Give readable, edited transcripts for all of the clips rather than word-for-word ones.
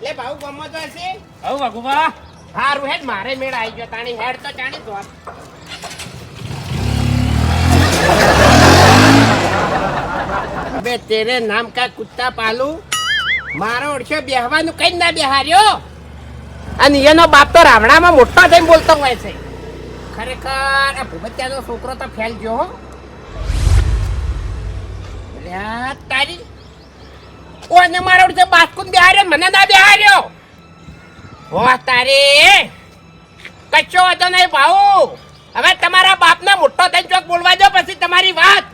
લે ભાઉ ગમો તો હશે આવ વાગુબા હારું હેડ મારે મેળ આવી ગયો તાણી હેડ તો ચાણી દોર અબે તેરે નામ કા કુત્તા પાલુ મારો ઓળખ્યો બેહવાનું કઈ ના બેહાર્યો અને એનો બાપ તો રાવણામાં મોટો થઈને બોલતો હોય છે ખરેખર આ ભૂપતિયાનો છોકરો તો ફેલ ગયો હો અલ્યા તારી ઓને મારો ઓળખ્યો બાસ્કુન બેહાર્યો મને ના બેહાર્યો હો તારી કચ્ચો હતો નહીં ભાઉ હવે તમારા બાપના મોટો થઈને ચોક બોલવા દો પછી તમારી વાત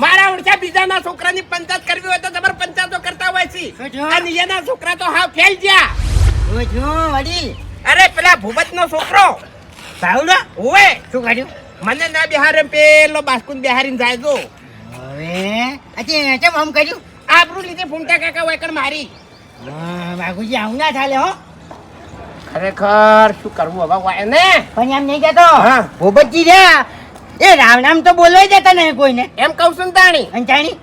મારા ઓળખ્યા બીજાના છોકરાની પંચાયત કરવી હોય તો તમારે પંચાયતો કરતા હોય છે અને એના છોકરા તો હાવ ફેલ ગયા વડીલ અરે પેલા ભૂપતનો છોકરો સાવડા ઓવે શું કર્યું મને ના બેહારે પેલો બાસ્કુન બેહારીને જાય તો હવે અચ્છા કેમ આમ કર્યું આબરૂ લીધે ફૂમતા કાકા વાયકણ મારી બાગુજી આવું ના ચાલે હો ખરેખર શું કરવું હવે વાય ને પણ એમ નહીં કહેતો હા. ભૂપતજી રહ્યા એ રામ નામ તો બોલવાય જતા નહીં કોઈને એમ કહું છું ને તાણી અંચાણી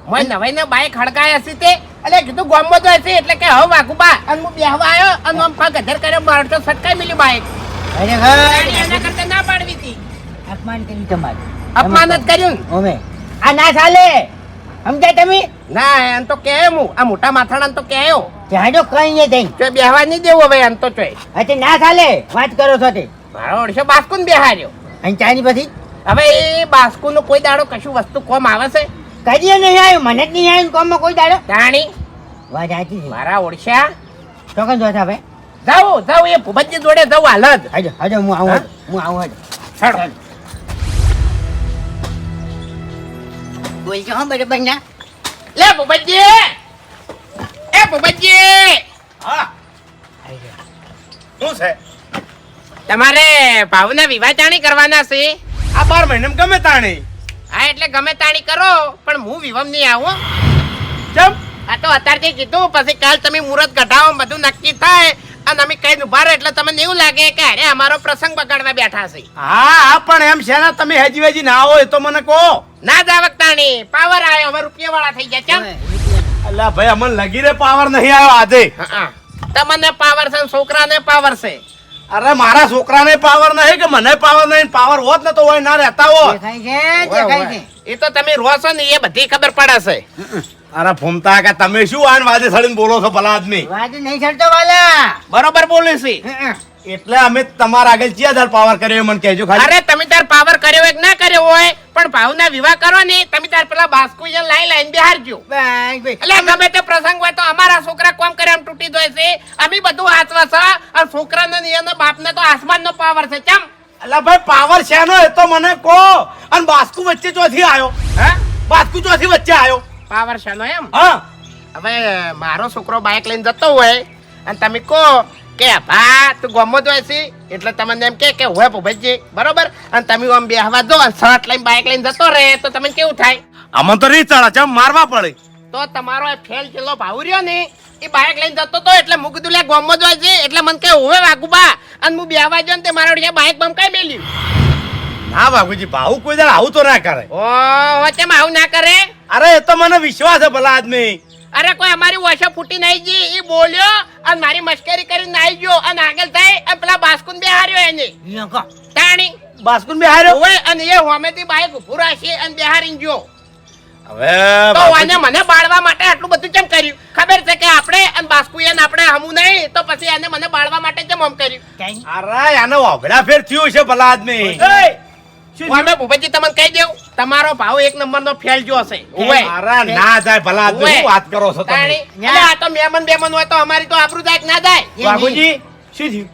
મોય નવાઈ ને બાઈક હડકાય હશે તે એટલે કીધું ગોમમાં તો હશે એટલે કે હવે વાકુબા અને હું બેહવા આવ્યો અને આમ પગ અધર કર્યો મારો તો સટકાઈ મિલી બાઈક તાણી અરે એના કરતા ના પાડવી હતી અપમાન કર્યું તમારું અપમાન જ કર્યું ને. ઓમે આ ના ચાલે સમજાય તમે ના એમ તો કહે હું આ મોટા માથાડા તો કહ્યો જાડો કઈ નહીં થઈ તો બેહવા નહીં દેવું હવે એમ તો ચોય અચ્છા ના ચાલે વાત કરો છો તે મારો ઓળશો બાસ્કુન બેહાર્યો અંચાણી પછી હવે એ બાસ્કુનો કોઈ દાડો કશું વસ્તુ કોમ આવે છે કદીએ નહીં આવ્યું મને જ નહીં આવ્યું કોમમાં કોઈ દાડો તાણી વાત સાચી છે મારા ઓળશા ચોકન જોતા ભાઈ જાઉં એ ભૂપતજી જોડે જાઉં હાલ જ હજો હજો હું આવું હજો. હું આવું હજો. છોડ બોલજો હો બરોબર ના લે ભૂપતજી એ ભૂપતજી હા શું છે તમારે ભાવના વિવાહ ચાણી કરવાના છે આ 12 મહિનામાં ગમે તાણી હા એટલે ગમે તાણી કરો પણ હું વિવાહ નહીં આવું કેમ આ તો અત્યારથી કીધું પછી કાલ તમે મુહૂર્ત કઢાવો બધું નક્કી થાય અને અમે કઈ ઉભા રહે એટલે તમને એવું લાગે કે અરે અમારો પ્રસંગ બગાડવા બેઠા છે હા પણ એમ છે ને તમે હેજી ના હોય તો મને કહો ના જાવક તાણી પાવર આવ્યો હવે રૂપિયા વાળા થઈ ગયા ચમ અલ્લા ભાઈ અમને લગી રે પાવર નહીં આવ્યો આજે હા તમને પાવર છે છોકરાને પાવર છે અરે મારા છોકરાને પાવર નહીં કે મને પાવર નહીં પાવર હોત ને તો હોય ના રહેતા હોત દેખાય છે એ તો તમે રહો છો ને એ બધી ખબર પડે છે અરે ફૂમતા કે તમે શું આન વાજે સડીને બોલો છો ભલા આદમી વાત નહીં છડતો વાલા બરોબર બોલે છે એટલે અમે તમારા આગળ ચિયા દર પાવર કર્યો મને કહેજો ખાલી અરે તમે તાર પાવર કર્યો એક ના કર્યો હોય પણ ભાવના વિવાહ કરો ને તમે તાર પેલા બાસ્કુ લાઈન બિહારજો એટલે ગમે તે પ્રસંગ હોય તો અમારા છોકરા કોમ કરે એમ તૂટી જાય છે અમે બધું હાચવા છે અને છોકરાને ને એના બાપને તો આસમાનનો પાવર છે ચમ અલ્લા ભાઈ પાવર શેનો એ તો મને કહો અને બાસ્કુ વચ્ચે ચોથી આવ્યો હા બાસ્કુ ચોથી વચ્ચે આવ્યો પાવર છે નો એમ હા હવે મારો છોકરો બાઇક લઈને જતો હોય અને તમે કહો કે ભા તું ગમો જ હોય છે એટલે તમને એમ કે હોય ભૂપતજી બરોબર અને તમે આમ બેહવા દો અને શર્ટ લઈને બાઇક લઈને જતો રહે તો તમને કેવું થાય અમને તો રીત ચડા ચમ મારવા પડે તો તમારો એ ફેલ કિલ્લો ભાવ રહ્યો ને એ બાઇક લઈને જતો તો એટલે મૂકી કીધું લે ગમો જ હોય છે એટલે મને કે હોય વાગુબા અને હું બેહવા જો ને તે મારો બાઇક બમકાઈ મેલ્યું ના બાબુજી ભાવ કોઈ દાડ આવું તો ના કરે ઓ કેમ આવું ના કરે અરે એ તો મને વિશ્વાસ છે ભલા આદમી અરે કોઈ અમારી ઓછો ફૂટી નહીં જી એ બોલ્યો અને મારી મશ્કરી કરીને આવી ગયો અને આગળ થાય અને પેલા બાસ્કુન બેહાર્યો એને તાણી બાસ્કુન બે હાર્યો ઓય અને એ હોમેથી બાઈક ઉભું રાખી અને બેહારીને ગયો હવે તો આને મને બાળવા માટે આટલું બધું કેમ કર્યું ખબર છે કે આપણે અને બાસ્કુયન આપણે હમું નહીં તો પછી એને મને બાળવા માટે કેમ આમ કર્યું અરે આનો વાભડા ફેર થયું છે ભલા આદમી ઓમે ભૂપતજી તમને કહી દેવું તમારો ભાવ એક નંબરનો ફેલ જો હશે ઓય અરે ના જાય ભલા આદમી શું વાત કરો છો તમે તાણી એટલે આ તો મહેમાન બેમાન હોય તો અમારી તો આબરૂ જાય કે ના જાય બાબુજી શું થયું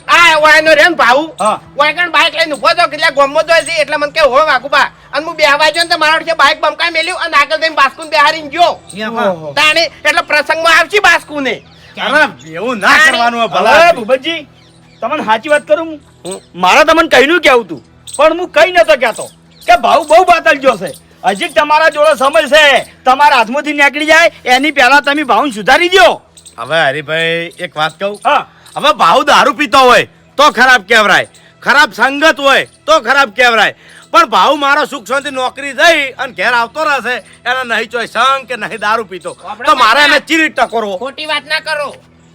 આ ઓયનો રેન ભાવ હા. ઓય કણ બાઈક લઈને ઉભો તો એટલે ગોમો તો છે એટલે મને કે હો વાગુબા અને હું બેહવા જો ને તો મારો છે બાઈક બમકાઈ મેલ્યું અને આગળ જઈને બાસ્કુન બેહારીને ગયો તાણી એટલે પ્રસંગમાં આવશે બાસ્કુને અરે એવું ના કરવાનું હોય ભલા હવે આદમી. ભૂપતજી તમને સાચી વાત કરું મારા તમને કહીનું કેવું તું પણ હું કઈ નતો કહેતો કે ભાવ બહુ બાતલ ગયો છે હજી તમારા જોડે સમય છે તમારા હાથમાંથી નીકળી જાય એની પહેલા તમે ભાવ સુધારી દો હવે હરીભાઈ એક વાત કહું હા હવે ભાવ દારૂ પીતો હોય તો ખરાબ કહેવાય ખરાબ સંગત હોય તો ખરાબ કહેવાય પણ ભાવ મારો સુખ શાંતિ નોકરી જઈ અને ઘેર આવતો રહેશે એને નહીં ચોય સંગ કે નહીં દારૂ પીતો તો મારે એને ચીરી ટકોરવો ખોટી વાત ના કરો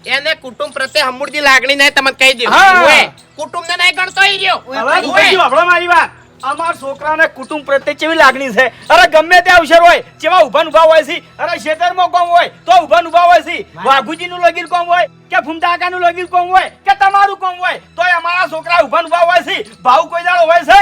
એને કુટુંબ પ્રત્યે હમુરદી લાગણી નહીં તમને કહી દઉં હા. ઓએ, કુટુંબને નહીં ગણતો ઈ રહ્યો. હવે ઓએ. ભૂપતજી વાપરો મારી વાત. અમાર છોકરાને કુટુંબ પ્રત્યે કેવી લાગણી છે? અરે ગમે તે અવસર હોય, જેવા ઊભા હોય છે, અરે ખેતરમાં કોમ હોય તો ઊભા હોય છે, વાઘુજીનું લગીર કોમ હોય કે ફૂમતાકાનું લગીર કોમ હોય કે તમારું કોમ હોય તોય અમારા છોકરા ઊભા હોય છે. ભાવ કોઈ દાડો હોય છે?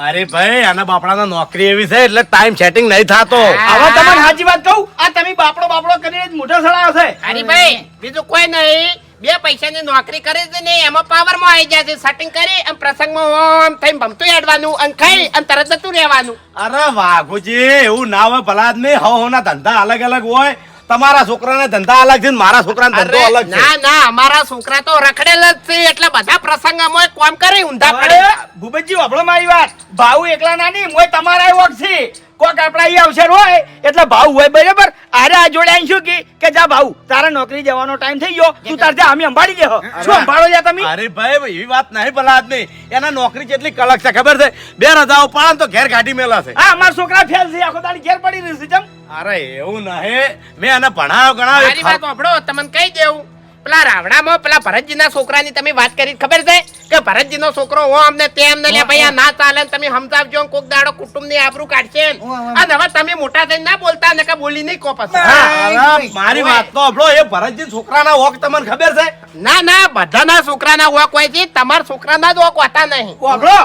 અરે ભાઈ આના બાપડાના નોકરી એવી છે એટલે ટાઈમ સેટિંગ નહીં થાતો. હા. હવે તમને સાચી વાત કહું, આ તમે બાપડો કરીને જ મોઢા સડાયો છે. હરીભાઈ બીજું કોઈ નહીં, બે પૈસાની નોકરી કરે છે ને એમાં પાવરમાં આવી જાય છે. સેટિંગ કરી અને પ્રસંગમાં ઓમ થઈને ભમતું હેડવાનું અને ખાઈ અને તરત જતું રહેવાનું. અરે વાઘુજી એવું ના હોય ભલા આદમી. હવના ધંધા અલગ અલગ હોય. તમારા છોકરાના ધંધા અલગ છે ને મારા છોકરાનો ધંધો અરે, અલગ છે. ના ના અમારા છોકરા તો રખડેલ જ છે એટલે બધા પ્રસંગમાં કોમ કરે ઊંધા પડે. હવે ભૂપતજી વાપરો મારી વાત. ભાવ એકલા ના નહીં, મોય તમારા વોક છે. કોક આપડા ઈ અવસર હોય એટલે ભાવ હોય, બરાબર? અરે આ જોડે આઈ શું કે જા ભાવ, તારા નોકરી જવાનો ટાઈમ થઈ ગયો, તું તાર જા, અમે અંબાડી દેહો. શું અંબાડો જા તમે? અરે ભાઈ એવી વાત નહીં ભલા આદમી. એના નોકરી જેટલી કડક છે ખબર છે? 2 રજાઓ પાડે તો ઘેર કાઢી મેલા છે. હા, અમારા છોકરા ફેલ છે, આખો દાડી ઘેર પડી રહ્યું છે. ચમ અરે એવું નહીં, મેં એને ભણાવ્યો મારી વાત ગણાવ્યો. સાંભળો, તમને કહી દેવું, પેલા રાવણામાં પેલા ભરતજીના છોકરાની તમે વાત કરી ખબર છે કે ભરતજીનો છોકરો હો અમને તેમ ને લે ભાઈ આ ના ચાલે ને તમે સમજાવજો ને કોક દાડો કુટુંબની આબરૂ કાઢશે ને. અને હવે તમે મોટા થઈને ના બોલતા ને કે બોલી નહીં કો પછી. અરે મારી વાત તો સાંભળો. એ ભરતજી છોકરાના વોક તમને ખબર છે? ના ના બધાના છોકરાના વોક હોય છે, તમારા છોકરાના જ વોક હોતા નહીં. વાપરો.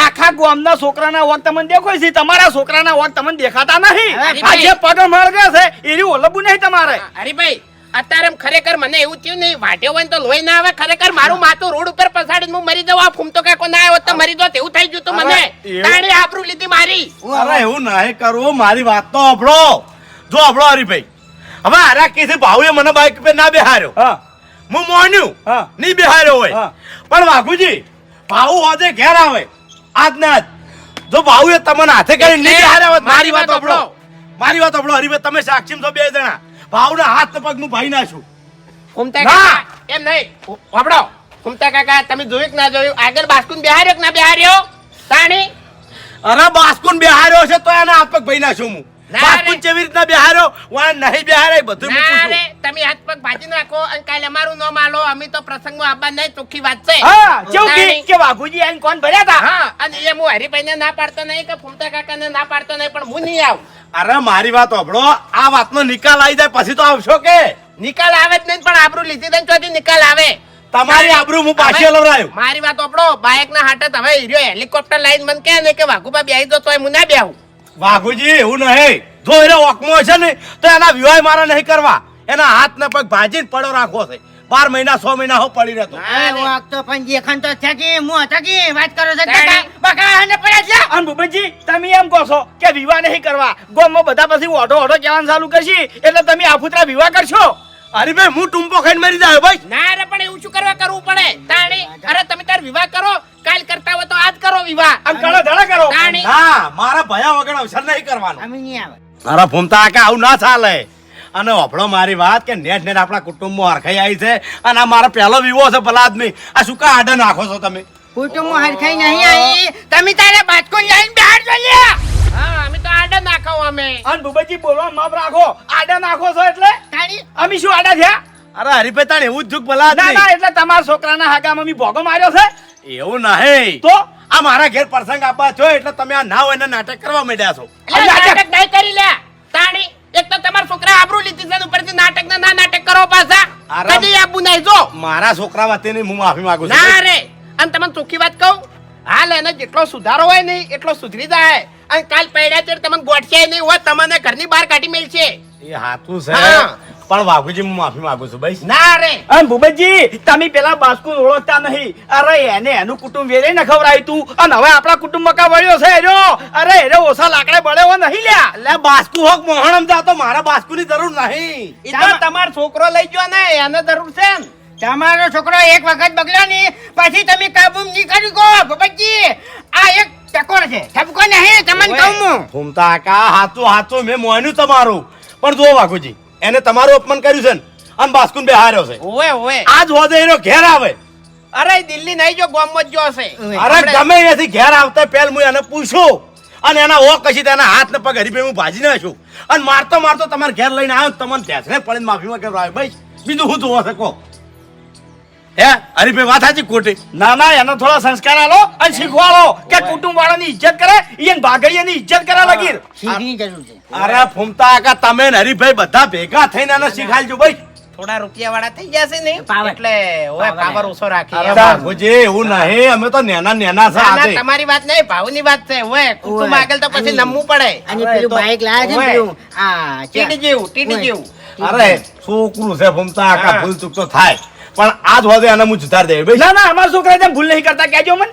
આખા ગામના છોકરાના વોક તમને દેખાય છે, તમારા છોકરાના વોક તમને દેખાતા નહીં. અરે આ જે પગ મળગે છે એની ઓલબું નહીં તમારે. હરીભાઈ અત્યારે એમ ખરેખર મને એવું થયું નહીં, વાઢ્યો હોય ને તો લોહી ના આવે. ખરેખર મારું માથું રોડ ઉપર પછાડીને હું મરી જાઉં. આ ફૂમતો કાકો ના આવ્યો તો મરી જાઉં એવું થઈ ગયું તું મને. એવું? તાણી આબરૂ લીધી મારી. અરે એવું નહીં કરવું. મારી વાત તો સાંભળો. જો સાંભળો હરીભાઈ, હવે આરા કેસે ભાવે મને બાઈક પે ના બેહાર્યો, હા હું મોન્યું હા. નહીં બેહાર્યો હોય. હા. પણ વાઘુજી ભાવ હોજે ઘેર આવે આજ ના આજ. જો ભાવે તમને હાથે કરી નહીં બેહાર્યા હોત, મારી વાત સાંભળો. મારી વાત સાંભળો હરીભાઈ, તમે સાક્ષી છો 2 જણા. ભાવના હાથ ને પગ હું ભાઈ નાખું. ફૂમતા ના. કાકા એમ નહીં વાપડો. ફૂમતા કાકા તમે જોયું કે ના જોયું? આગળ બાસ્કુન બેહાર્યો કે ના બેહાર્યો? તાણી અરે બાસ્કુન બેહાર્યો છે તો એના હાથ પગ ભાઈ નાખું હું. ના બાસ્કુન રે. કેવી રીતના બેહાર્યો વાણ નહીં બેહારે બધું હું ના પૂછું. રે તમે હાથ પગ ભાજી નાખો અને કાલે અમારું નામ આલો. અમે તો પ્રસંગમાં આવવા નહીં, ચોખ્ખી વાત છે. હા કેવું તાણી. કે વાઘુજી આઈને કોણ ભર્યા હતા? હા અને એ હું હરીભાઈને ના પાડતો નહીં કે ફૂમતા કાકાને ના પાડતો નહીં, પણ હું નહીં આવું. અરે મારી વાત સાંભળો. આ વાતનો નિકાલ આવી જાય પછી તો આવશો કે? નિકાલ આવે જ નહીં, પણ આબરૂ લીધી તો ચોથી નિકાલ આવે. તમારી આબરૂ હું પાછી હવે લવરાયો. મારી વાત આપણો બાઇક ના હાટે હવે હીરો હેલિકોપ્ટર લાઈન મને કહે ને કે વાઘુબા બેહી જો તોય હું ના બેહું. વાઘુજી એવું નહીં. જો એને ઓકમો છે ને તો એના વિવાહ મારા નહીં કરવા. એના હાથ ને પગ ભાજીને પડો રાખવો છે. 12 મહિના 6 મહિના હો પડી રહેતો. તો પણ દેખાન તો છે કે હું હતો કે વાત કરો છો તાણી. કાકા બકા અને પડ્યા છે. અને ભૂપતજી તમે એમ કહો છો કે વિવાહ નહીં કરવા, ગામમાં બધા પછી ઓઢો ઓઢો કહેવાનું ચાલુ કરશી એટલે તમે આફુતરા વિવાહ કરશો? અરે ભાઈ હું ટૂંપો ખાઈને મરી જાય ભાઈ. ના રે પણ એવું શું કરવા કરવું પડે? તાણી અરે તમે તાર વિવાહ કરો, કાલ કરતા હોય તો આજ કરો વિવાહ. આમ કળો ધડા કરો. તાણી ના મારા ભયા વગર અવસર નહીં કરવાનો. અમે નહીં આવે. મારા ફૂમતા કે આવું ના ચાલે. અને વાપરો મારી વાત કે નેટ નેટ આપણા કુટુંબમાં હરખાઈ આવી છે અને આ મારો પહેલો વિવો છે ભલા આદમી. આ શું કા આડે નાખો છો તમે? કુટુંબ હરખાઈ નહીં આવી. તમે તારે બાજકો લઈને બહાર જો લે. હા અમે તો આડે નાખો અમે. અને ભૂપતજી બોલવા માપ રાખો. આડા નાખો છો એટલે તારી અમે શું આડા થયા? અરે હરીભાઈ તાણ એવું જ દુઃખ ભલા ના આદમી. ના, એટલે તમારા છોકરાના હાગામાં અમે ભોગો માર્યો છે એવું નહીં. તો આ મારા ઘેર પ્રસંગ આપવા છો એટલે તમે આ ના હોય ને નાટક કરવા માંડ્યા છો. એટલે નાટક નહીં કરી લે. તાણી એક તો તમારા છોકરા આબરૂ લીધી છે ને ઉપરથી નાટક ના નાટક કરો પાછા. આરામ. કદી આબુ નહીં જો. મારા છોકરા વતીની હું માફી માંગુ છું. ના રે અને તમને ચોખ્ખી વાત કહું, હાલ એને જેટલો સુધારો હોય ને એટલો સુધરી જાય. અને કાલ પડ્યા ત્યારે તમને ગોઠશે નહીં હોય, તમને ઘરની બહાર કાઢી મેલશે. એ હાથું છે હા. પણ વાઘુજી હું માફી માંગુ છું ભાઈ. ના રે અને ભૂપતજી તમે પેલા બાસ્કુન ઓળખતા નહીં. અરે એને એનું કુટુંબ વેરે ન ખવડાવ્યું તું અને હવે આપણા કુટુંબ મકા વળ્યો છે એનો. અરે એને ઓછા લાકડે બળેવો નહીં લ્યા. એટલે બાસ્કુ હોક મોહણમ જાતો મારા બાસ્કુની જરૂર નહીં. ઈ તો તમારો છોકરો લઈ ગયો ને એને જરૂર છે ને. તમારો છોકરો એક વખત બગડ્યો ને પછી તમે કાબુ નહીં કરી ગો ભગતજી. આ એક ટકોર છે, ઠપકો નહીં તમને કહું હું. ફૂમતા કા હાચું હાચું મેં મોન્યું તમારું. પણ જો વાઘુજી એને તમારું અપમાન કર્યું છે ને અને બાસ્કુન બેહાર્યો છે. ઓવે ઓવે આજ હોદે એનો ઘેર આવે. અરે દિલ્હી નહીં જો ગોમમાં જ જો હશે. અરે ગમે એથી ઘેર આવતા પહેલ હું એને પૂછું અને એના ઓ કશી તેના હાથ ને પગ હરીભાઈ હું ભાજી નાખ્યું અને મારતો મારતો તમારે ઘેર લઈને આવ્યો ને તમને ઢેસણે પડીને માફી માંગે ભાઈ બીજું શું જોવો છે કહો? હે હરીભાઈ વાત સાચી ખોટી? ના ના એનો થોડા સંસ્કાર આલો અને શીખવાડો કે કુટુંબ વાળાની ઇજ્જત કરે ઈયન ભાગડિયાની ઇજ્જત કરે લગીર. શીખની જરૂર છે. અરે ફૂમતા કાકા તમે ને હરીભાઈ બધા ભેગા થઈને આને શીખાડજો ભાઈ. થોડા રૂપિયા વાળા થઈ જશે ને Power. એટલે ઓય પાવર ઓછો રાખી અરે એમ. બાપુજી, એવું નહીં, અમે તો નેના નેના છે ના, ના, આજે. તમારી વાત નહીં ભાવની વાત છે ઓય કુટુંબ ઓય. આગળ તો પછી અને- નમવું પડે અને પેલું બાઈક લાયા છે ને ઓય. પેલું, આ ટીડી જેવું ટીડી ઓય. જેવું અરે છોકરું છે ફૂમતા કાકા, હા. ભૂલ ચૂક તો થાય પણ આજ વધે એને હું સુધાર દે ભાઈ. ના ના અમારા છોકરા જેમ ભૂલ નહીં કરતા કહેજો મને.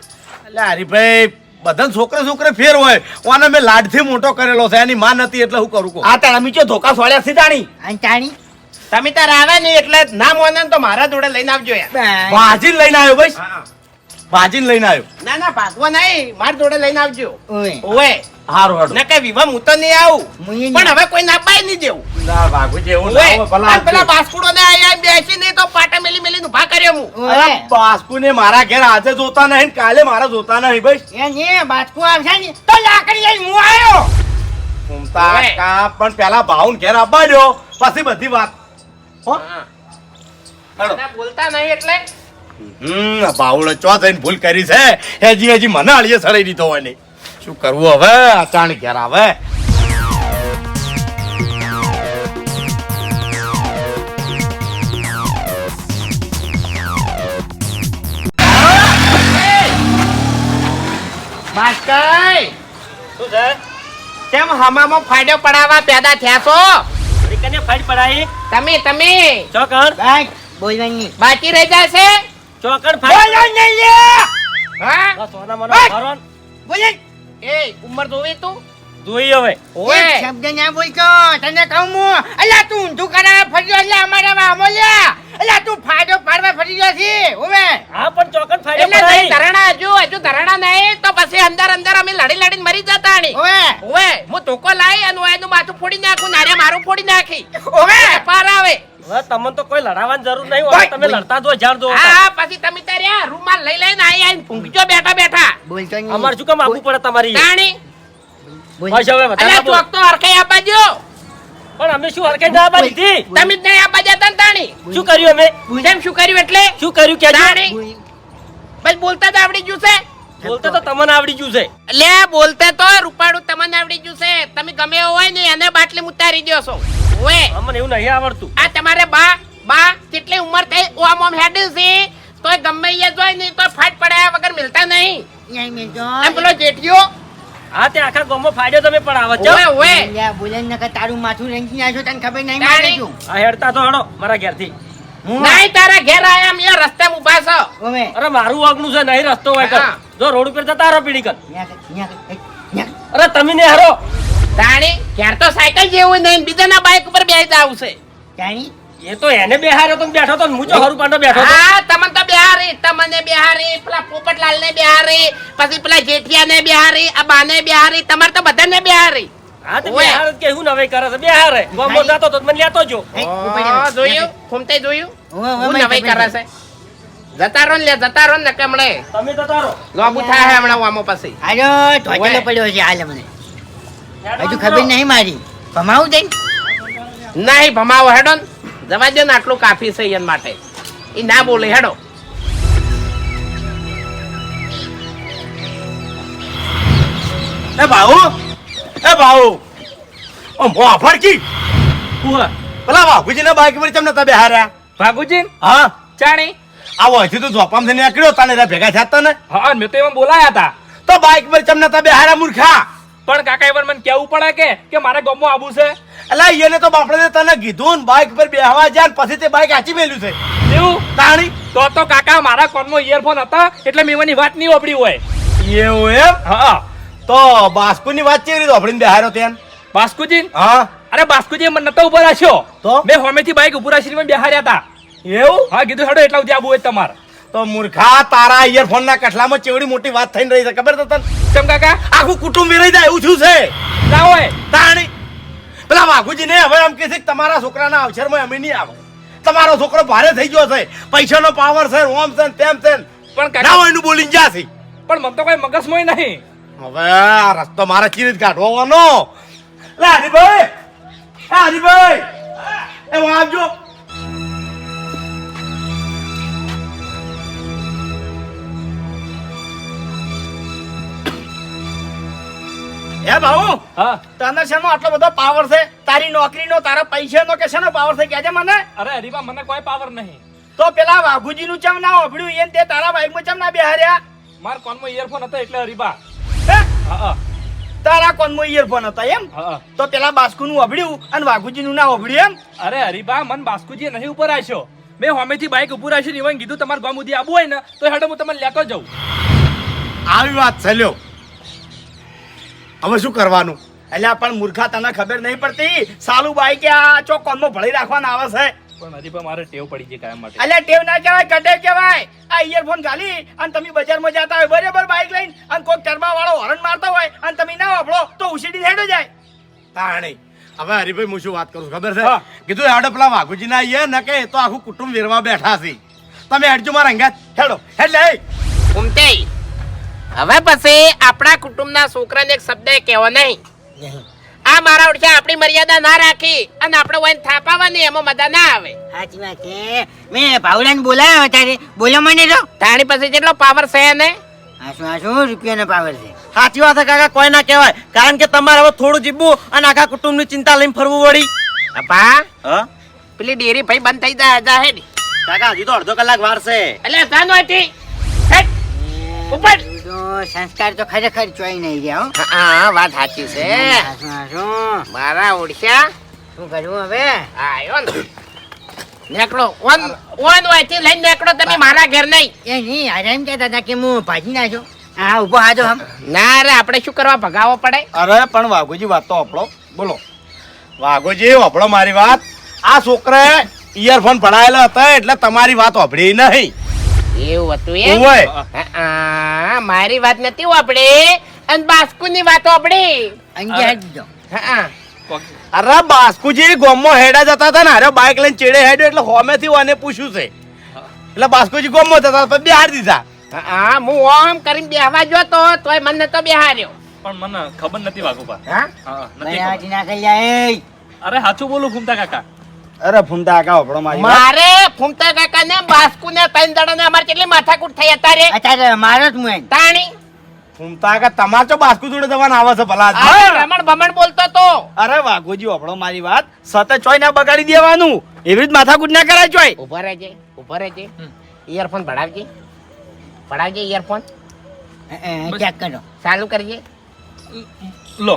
એટલે હરીભાઈ બધા છોકરે છોકરે ફેર હોય, ઓને મેં લાડથી મોટો કરેલો છે, એની માં નથી એટલે હું કરું કહું? આ તારા મીચો ધોકા સોળ્યા સીધાણી. અને તાણી તમે તાર આવે નહીં એટલે ના મોને ને તો મારા જોડે લઈને આવજો યાર બાય. ભાજીને લઈને આવ્યો ભાઈ, હા. ભાજીને લઈને આવ્યો. ના ના ભાગવા નહીં મારા જોડે લઈને આવજો ઓય. ઓય હારું હારું. ને કઈ વિવાહ હું તો નહીં આવું મુંય નહીં. પણ હવે કોઈ ના પાય નહીં દેવું ના ભાગુજી, એવું ના ઓય, હોય, ભલા આ પેલા આપજો. બાસ્કુડો ને આયા બેસી નહીં તો પાટા મેલી મેલી ઉભા કર્યો હું ઓય. અરે બાસ્કુને મારા ઘેર આજે જોતા નહીં ને કાલે મારા જોતા નહીં ભાઈ. એ ને બાજકુ આવશે ને તો લાકડી લઈને હું આવ્યો. ફૂમતા ઓય. કાકા, પણ પેલા ભાઉન ઘેર આપવા દો, પછી બધી વાત. હો? હા. હેડો. ના બોલતા નહીં એટલે ભાવડો ચો થઈને ભૂલ કરી છે, હજી હજી મને અળીએ સડાઈ દીધો હોય નહીં. શું કરવું હવે? અચાનક ઘેર આવે. ભાસ્કર શું છે? કેમ હમામાં ફાયદો પડાવવા પેદા થયા છો કને ફાઈટ પડાઈ તમે ચોકણ બાય બોલવાની બાકી રહી જશે ચોકણ બોલો નહીં લે. હા સોના મને મારવાન બોલે એ ઉંમર જોવી તું જોઈ હવે એક ઓય શબ્દ ના બોલતો તને કહું હું અલ્યા તું ઊંધું કરાવે ફર્યો એટલે અમારા વામો લ્યા અલ્યા તું ફાયદો પાડવા ફરી ગયો છે હવે હા પણ ચોકણ ફાઈટ એટલે પડાઈ નહીં ધરણા હજુ ધરણા નહીં તો પછી અંદર અમે લડી લડીને મરી જતા ની હવે ઓવે હું ધોકો લાવી અને એનું માથું ફોડી નાખું નારે મારું ફોડી નાખી ઓવે પાર આવે હવે તમને તો કોઈ લડાવવાની જરૂર નહીં હોય તમે લડતા જો જાણ દો હા પછી તમે તારે રૂમાલ લઈ લઈને આવીને ભૂંગજો બેઠા બેઠા બોલતો નહીં અમાર શું કામ આપવું પડે તમારી તાણી બોલ. બસ હવે વધારે અલ્યા બોલ. ચોક તો હરખાઈ આપવા જો પણ અમે શું હરકાઈ ના આપવા દીધી તમે જ નહીં આપવા જતા ને તાણી શું કર્યું અમે કેમ શું કર્યું એટલે શું કર્યું કે તાણી બોલ. બસ બોલતા તો આવડી ગયું છે બોલતે તો તમને આવડી ગયું છે લે બોલતે તો રૂપાડું તમને આવડી ગયું છે તમે ગમે એવો હોય ને એને બાટલી ઉતારી દો છો ઓએ અમને એવું નહીં આવડતું આ તમારે બા કેટલી ઉંમર થઈ ઓમ ઓમ હેડ છે તોય ગમે એ જોઈ નહીં તો ફાટ પડાયા વગર મિલતા નહીં નહીં મિલતો. એમ પેલો જેઠિયો હા તે આખા ગામમાં ફાયદો તમે પડાવો છો ઓએ ઓએ અલ્યા બોલે ને કે તારું માથું રંગી નાખ્યો તને ખબર નહીં તાણી. મારે તું આ હેડતા તો હડો મારા ઘેરથી હું નહીં તારા ઘેર આયા મેં રસ્તે ઊભા છો હવે અરે મારું વાગનું છે નહીં રસ્તો હોય કર હા. જો રોડ ઉપર જતા રહો પીડી કર ન્યા અરે તમે ને હારો તાણી ઘેર તો સાયકલ જેવું નહીં બીજાના બાઇક ઉપર બેસી આવશે તાણી એ તો એને બેહાર્યો તો ને બેઠો તો ને હું તો હરું પાંડો બેઠો તો હા તમને તો બિહારી તમને બિહારી પેલા પોપટલાલ ને બિહારી પછી પેલા જેઠિયા ને બિહારી આ બાને બિહારી તમારે તો બધાને બિહારી હા તે ઓય. બેહાર જ કે હું નવે કરે છે બેહારે ગામમાં જતો તો મને લેતો જો જોયું ખુમતે જોયું ઓવે, ઓવે, હું મને નવાઈ ખબર કરે છે જતા રહો ને લે જતા રહો ને કે હમણે તમે જતા રહો લોબુ થાય હમણાં વામો પછી આજો ધોચેલો ઓવે. પડ્યો છે હાલ મને હજુ ખબર નહીં મારી ભમાવું દઈ નહીં ભમાવો હેડો ને જવા દે ને આટલું કાફી છે એન માટે એ ના બોલે હેડો એ ભાઉ, એ ભાઉ, ઓ મોં ફરકી. પેલા બાપુજીના બાઈક પર ચમ નતા બેહાર્યા? ભાગુજી હા, ચાણી આવો અહીંથી તું ઝોપામાંથી નીકળ્યો તને રા ભેગા થયા તા ને હા મેં તો એમાં બોલાયા હતા તો બાઈક પર ચમ નતા બેહાર્યા મૂર્ખા? પણ કાકા એবার મને કેવું પડે કે મારે ગામમાં આવવું છે અલા એને તો બાપડે તને કીધું ને બાઈક પર બેહવા જા ને પછી તે બાઈક આચી મેલ્યું છે એવું તાણી. તો કાકા મારા કોનમાં ઇયરફોન હતા એટલે મેં એની વાત નહીં ઓપડી હોય એવું એમ? હા તો બાસ્કુની વાત કેવી રીતે આપડીને બેહાર્યો ત્યાં? બાસ્કુજી હા, અરે બાસ્કુજી મને નતો ઉભો રાખ્યો તો? મેં હોમેથી બાઈક ઉભું રાખીને બેહાર્યા હતા એવું? હા કીધું હેડો એટલા સુધી આવું હોય તમારે તો મૂર્ખા તારા ઇયરફોન ના કઠલામાં ચેવડી મોટી વાત થઈને રહી છે ખબર છે તને? કેમ કાકા આખું કુટુંબ વિરાઈ જાય એવું થયું છે ના હોય તાણી. પેલા વાઘુજી ને હવે એમ કે છે કે તમારા છોકરાના અવસરમાં અમે નહીં આવે, તમારો છોકરો ભારે થઈ ગયો છે, પૈસાનો પાવર છે, ઓમ છે ને તેમ છે ને. પણ ના કાકા હોય એનું બોલીને જાશે. પણ મને તો કોઈ મગજમાં નહીં હવે આ રસ્તો મારે ચીરીત કાઢવાનો. લે હરીભાઈ, એ હરીભાઈ, એ આવજો. હે ભાઉ હા તને શેનો આટલો બધો પાવર છે તારી નોકરીનો તારા પૈસાનો કે શેનો પાવર છે કહેજે મને અરે હરીબા મને કોઈ પાવર નહીં. તો પેલા વાઘુજીનું ચમ ના ઓભળ્યું એને તે તારા બાઈકમાં ચમ ના બેહાર્યા માર કોનમાં ઇયરફોન હતો એટલે હરીબા. હે? હા તારા કોનમાં ઇયરફોન હતા એમ હા. તો પેલા બાસ્કુનું ઓભળ્યું અને વાઘુજીનું ના ઓભળ્યું એમ અરે હરીબા મન બાસ્કુજીએ નહીં ઉપર આશો. મેં હોમેથી બાઈક ઉપર આશી ને કીધું તમારે ગામ સુધી આવવું હોય ને તો હેડો હું તમને લેતો જાઉં. આવી વાત છે લ્યો. હવે શું કરવાનું? એટલે પણ મૂર્ખા તને ખબર નહીં પડતી સાલું બાઈક આ ચોક કોનમાં ભળી રાખવાના આવે છે પણ હરીબા મારે ટેવ પડી છે કાયમ માટે. એટલે ટેવ ના કહેવાય કટે કહેવાય આ ઇયરફોન ગાલી અને તમે બજારમાં જતા હોય બરાબર બાઈક લઈને અને કોઈ ટર્બા વાળો હોર્ન મારતો હોય અને તમે ના વાપરો તો ઉછીડી હેડો જાય તાણી હવે હરીભાઈ હું શું વાત કરું છું ખબર છે? હા. કીધું હેડો પેલા વાઘુજીના આઈએ ન કે એ તો આખું કુટુંબ વેરવા બેઠા છે. તમે હેડજો મારા અંગાત હેડો હેડ લે. ઉમતે હવે પછી આપણા કુટુંબના છોકરાને એક શબ્દ કહેવો નહીં. આ મારા ઓળખે આપણી મર્યાદા ના રાખી અને આપણે વહીને થાપાવાની એમાં મજા ના આવે. સાચી વાત છે. મેં ભાવડાને બોલાવ્યો ત્યારે બોલ્યો મને તો તાણી પછી જેટલો પાવર છે ને આશું રૂપિયાનો પાવર છે. સાચી વાત છે કાકા, કોઈ ના કહેવાય. કારણ કે તમારે હવે થોડું જીવવું અને આખા કુટુંબની ચિંતા લઈને ફરવું વળી. અપા હા પેલી ડેરી ભાઈ બંધ થઈ જાય હે ને કાકા, હજી તો અડધો કલાક વાર છે. એટલે જાનો હતી હેટ. ઉપર. તો સંસ્કાર તો ખરેખર ચોઈ નહીં રહ્યા હો. હા વાત સાચી છે આશું મારા ઓળખ્યા શું કરવું હવે? આયો ને નેકળો ઓન ઓન વાયથી લઈને નેકળો તમે મારા ઘેર નહીં. એ નહીં હારે એમ કહેતા હતા કે હું ભાજી નાખ્યો. હા ઉભો હાજો હમ. ના રે આપણે શું કરવા ભગાવો પડે. અરે પણ વાઘુજી વાત તો આપણો બોલો. વાઘુજી વાપરો મારી વાત. આ છોકરાએ ઇયરફોન પડાયેલા હતા એટલે તમારી વાત વાપરી નહીં. એવું હતું એમ? ઓય હા મારી વાત નથી આપણે અને બાસ્કુની વાત આપણે. અંગે હાજી દો. હા અરે બાસ્કુજી ગોમમાં હેડા જતા હતા ને અરે બાઈક લઈને ચેડે હેડ્યો એટલે હોમેથી ઓને પૂછ્યું છે એટલે બાસ્કુજી ગોમમાં જતા હતા બિહાર દીધા. હા હું ઓમ કરીને બેહવા જોતો તોય મને તો બેહાર્યો. પણ મને ખબર નથી વાઘુબા. હા હા નથી ભાઈ ખબર. હાજી ના કરી જાય. અરે સાચું બોલું ફૂમતા કાકા. અરે ફૂમતા કાકા વાપરો મારી વાત. મારે ફૂમતા કાકા ને બાસ્કુ ને ત્રણ જણા અમારે કેટલી માથાકૂટ થઈ અત્યારે અત્યારે મારો જ મું તાણી ફૂમતા કે તમારે તો બાસ્કુ જોડે જવાના આવે છે ભલા આદમી. આ રમણ ભમણ બોલતો તો. અરે વાઘોજી વાપરો મારી વાત સતત ચોય ના બગાડી દેવાનું એવી રીત માથાકૂટ ના કરાય ચોય. ઉભા રહેજે ઇયરફોન ભડાવજે ભડાવજે ઇયરફોન ચેક કરો. ચાલુ કરજે. લો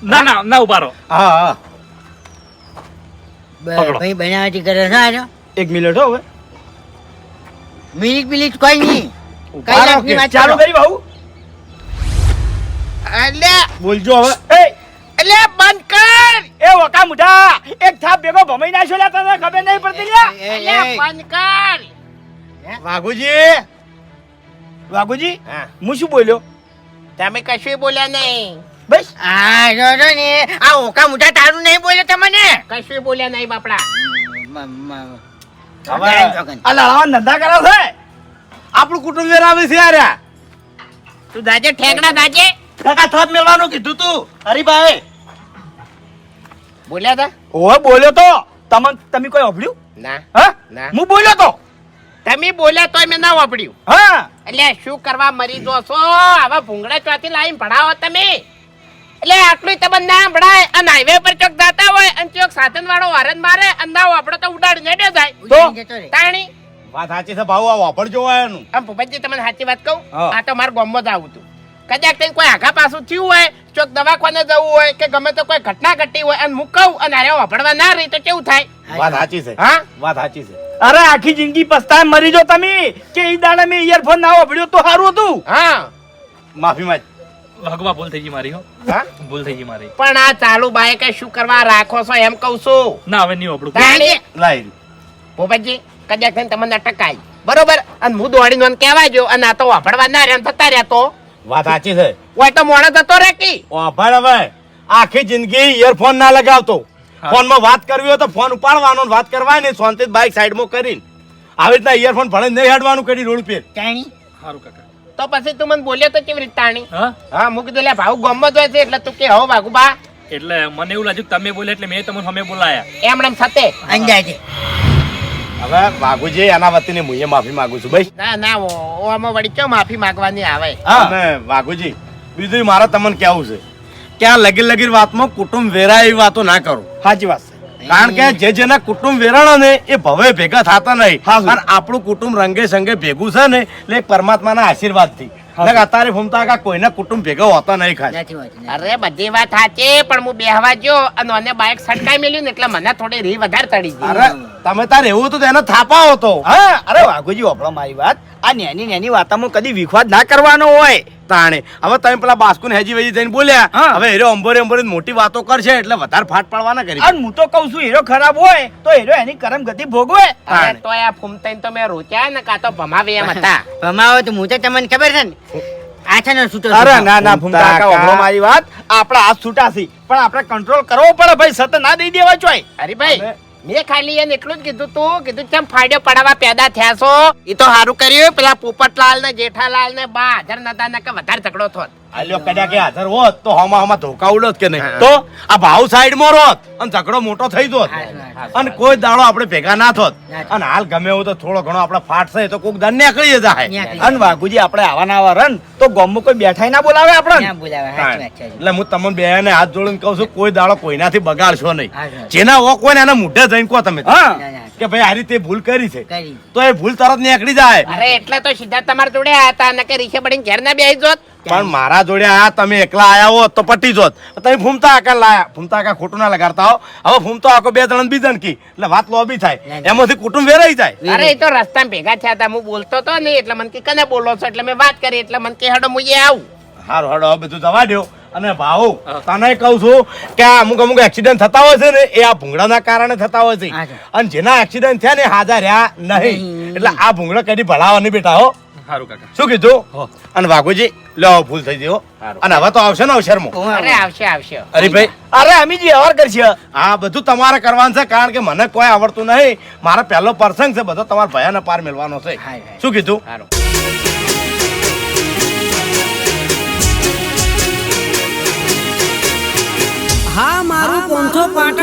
ના ના ના ઉભા રહો. હા હા પકડો. ભાઈ બનાવટી કરે છે આજો. એક મિનિટ હો હવે મિનિટ મિનિટ કોઈ નહીં. કઈ ચાલો લાખની વાત ચાલુ કરો? કરી ભાઉ એટલે બોલજો હવે. એ એટલે બંધ કર. એ વકા મુઢા એક થાપ ભેગો ભમાઈ નાખ્યો લ્યા તને ખબર નહીં પડતી લ્યા. એટલે બંધ કર. વાઘુજી વાઘુજી હા હું શું બોલ્યો તમે કશું બોલ્યા નહીં. બસ આ જો જો ને આ ઓકા મોટા તારું નહીં બોલ્યો તમને. કશું બોલ્યા નહીં બાપડા. હવે જોગન. આ લડાવા ધંધા કરે છે આપણું કુટુંબ વેરાવે છે યાર. તું દાજે ઠેકડા દાજે. કાકા, થાપ મેળવાનું કીધું તું હરીભાઈ. બોલ્યા તા ઓય બોલ્યો તો તમે કોઈ ઓભળ્યું ના હા ના. હું બોલ્યો તો તમે બોલ્યા તોય મેં ના વાપર્યું. હા એટલે શું કરવા મરી જો છો આવા ભૂંગળા ચોથી લાઈન ભણાવો તમે. એટલે આટલું તમને ના ભણાય અને હાઈવે પર ચોક જાતા હોય અને ચોક સાધન વાળો હોર્ન મારે અને ના વાપરો તો ઉડાડીને હેડ્યો જાય. ઉડીને જતો રહે. તાણી વાત સાચી છે ભાऊ આ વાપરજો એનું. આમ ભૂપતજી તમને સાચી વાત કહું હા. આ તો મારા ગામમાં જ આવું હતું કદાચ તને કોઈ આઘા પાછું થયું હોય ચોક દવાખાને જવું હોય કે ગમે તો કોઈ ઘટના ઘટી હોય અને હું કહું અને અરે વાપરવા ના રહી તો કેવું થાય. વાત સાચી છે. હા વાત સાચી છે. અરે આખી જિંદગી પસ્તાય મરી જો તમે કે ઈ દાડે મેં ઇયરફોન ના ઓભળ્યો તો સારું હતું. હા માફી માંગ. વાઘુબા ભૂલ થઈ ગઈ મારી હો. હા ભૂલ થઈ ગઈ મારી. પણ આ ચાલુ બાઈકે શું કરવા રાખો છો એમ કહું છું. ના હવે નહીં આપણું. તાણી લાઈ ભૂપતજી કદાચ થઈને તમને અટકાય બરોબર અને હું દોડીને મને કહેવાય જો અને આ તો વાપરવા ના રહ્યા થતા રહ્યા તો વાત સાચી છે. હોય તો મોડો જતો રે કી. વાપર હવે આખી જિંદગી ઇયરફોન ના લગાવતો. હા. ફોનમાં વાત કરવી હોય તો ફોન ઉપાડવાનો ને વાત કરવાની શાંતિથી બાઈક સાઈડમાં કરીને આવી રીતના ઇયરફોન ભણે નહીં હેડવાનું કરી રોડ પર. તાણી સારું કાકા. તો પછી તું મને બોલ્યો તો કેવી રીતે તાણી. હા હા મૂકી દે લે ભાવ ગમત હોય છે એટલે તું કે હો બાગુબા એટલે મને એવું લાગ્યું કે તમે બોલે એટલે મેં તમને સામે બોલાયા. એમણે થતે. અંદાજે. હવે વાઘુજી એના વતીને હું માફી માંગુ છું ભાઈ. ના ના આમાં વળી કેમ માફી માંગવાની આવે. અને વાઘુજી બીજું મારે તમને કેવું છે કે આ લગીર વાતમાં કુટુંબ વેરાય એવી વાતો ના કરો. સાચી વાત છે. કારણ કે જે જેના કુટુંબ વેરાણો ને એ ભવે ભેગા થતા નહીં. હા, અને આપણું કુટુંબ રંગે સંગે ભેગું છે ને એટલે એક પરમાત્માના આશીર્વાદથી. એટલે અત્યારે ફૂમતા કાકા કોઈના કુટુંબ ભેગા હોતા નહીં ખાસ. નથી હોતી. અરે બધી વાત સાચી પણ હું બેહવા ગયો અને મને બાઇક સટકાઈ મેલ્યું ને એટલે મને થોડી રી વધારે ચડી ગઈ. અરે તમે તાર એવું હતું તો એને થાપાવો તો. હા અરે વાઘુજી વાપરો મારી વાત. આ નાની વાતોમાં કદી વિખવાદ ના કરવાનો હોય. તાણે હવે તમે પેલા બાસ્કુને હેજી વેજી થઈને બોલ્યા. હા. હવે હીરો અંબોરે મોટી વાતો કરશે એટલે વધારે ફાટ પાડવાના કરી. અને હું તો કઉ છું હીરો ખરાબ હોય તો હીરો એની કરમ ગતિ ભોગવે. અરે તો આ ફૂમતાઈને તો મેં રોચ્યા ને કાં તો ભમાવે એમ હતા. ભમાવો તો હું તો તમને ખબર છે ને આ છે ને છૂટો અરે છૂટો. ના ફૂમતા કાકા વાપરો મારી વાત. આપણા હાથ છૂટા છે પણ આપણે કંટ્રોલ કરવો પડે ભાઈ. સત ના દઈ દેવા ચોય. અરે ભાઈ મેં ખાલી એને એટલું જ કીધું તું કીધું ચમ ફાડ્યો પડાવા પેદા થયા છો એ તો સારું કર્યું પેલા પોપટલાલ ને જેઠાલાલ ને બા હાજર નતા ને કે વધારે ઝઘડો થોત. આલ્યો કદાચ કે હાજર હોત તો હમા ધોકા ઉડત કે નહીં તો આ ભાવ સાઈડ માં રોત અને ઝઘડો મોટો થઈ જોત અને કોઈ દાડો આપણે ભેગા ના થોત. અને હાલ ગમે એવું તો થોડો ઘણો આપણે ફાટ છે તો કોક દન નીકળી જાય. અને વાઘુજી આપણે આવા ના આવા રન તો ગામમાં કોઈ બેઠાય ના બોલાવે આપણે. ના બોલાવે. સાચી વાત છે. એટલે હું તમને બેને હાથ જોડીને કહું છું કોઈ દાડો કોઈનાથી બગાડશો નહીં. હા. જેના ઓક હોય ને એના મોઢે જઈને કહો તમે હા ના, ના. કે ભાઈ આ રીતે ભૂલ કરી છે કરી. તો એ ભૂલ તરત નીકળી જાય. અરે એટલે તો સીધા તમારા જોડે આયા હતા ને કે રીસે પડીને ઘેર ના બેસી જોત. પણ મારા જોડે આયા તમે એકલા આયા હોત તો પટી જોત. તમે ફૂમતા આકા લાયા ફૂમતા આકા ખોટું ના લગાડતા હો. હવે ફૂમતો આકો બે જણ બીજણ કી એટલે વાત લોબી થાય એમાંથી કુટુંબ વેરાઈ જાય. અરે એ તો રસ્તામાં ભેગા થયા હતા હું બોલતો તો ને એટલે મને કે કને બોલો છો એટલે મેં વાત કરી એટલે મને કે હેડો મુજે આવું. હારું હાડો હવે બધું જવા દ્યો. અને ભાઉ તને કહું છું કે આ અમુક એક્સિડન્ટ થતા હોય છે ને એ આ ભૂંગળાના કારણે થતા હોય છે. હા, છે. અને જેના એક્સિડન્ટ થયા ને હાજર રહ્યા નહીં એટલે આ ભૂંગળા કદી ભલાવા નહીં બેટા હો. સારું કાકા. શું કીધું? અને વાઘુજી લો ભૂલ થઈ ગઈ હો. અને હવે તો આવશે ને અવસરમાં. અરે આવશે આવશે. અરે ભાઈ અરે અમીજી વ્યવહાર કરશે. આ બધું તમારે કરવાનું છે કારણ કે મને કોઈ આવડતું નહીં. મારો પહેલો પ્રસંગ છે બધો તમારા ભયાને પાર મેળવાનો છે. હા, હા. શું કીધું? સારું. હા મારું પોંથો પાટણ